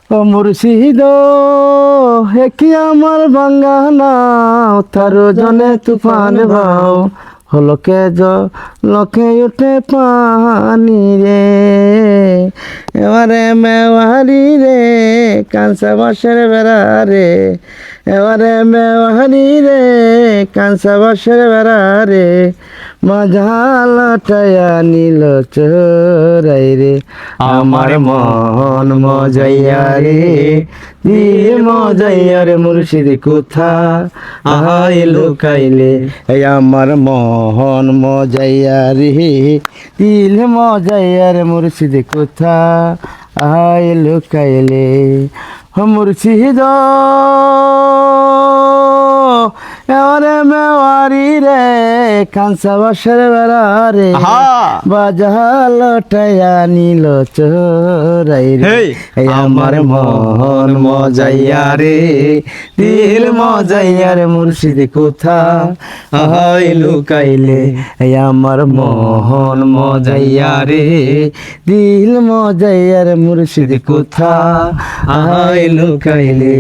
ও মুর্শিদ হে কি আমার বাঙ্গানা তার জনে তুফান ভাও হলকে লকে উঠে পানি রে এবারে মেওয়ারি রে কাঁচা বাঁশের বেড়া রে এবারে মেওয়ারি রে কাঁচা বাঁশের বেড়া রে মাঝালাটায়া নীল চোরাই রে আমার মন মজাইয়া রে দিল মজাইয়া রে মুর্শিদ কোথা আহাই লুকাইলে এই আমার মন মজাইয়া রে দিল মজাইয়া রে মুর্শিদ কোথা আহাই লুকাইলে ও মুর্শিদ এবারে মেওয়ারি রে কাঁচা বাঁশের বেড়া রে বাজালটায়া নীল চোরাই রে এই আমার মন মজাইয়া রে দিল মজাইয়া রে মুর্শিদ কোথা আহাই লুকাইলে এই আমার মন মজাইয়া রে দিল মজাইয়া রে মুর্শিদ কোথা আহাই লুকাইলে।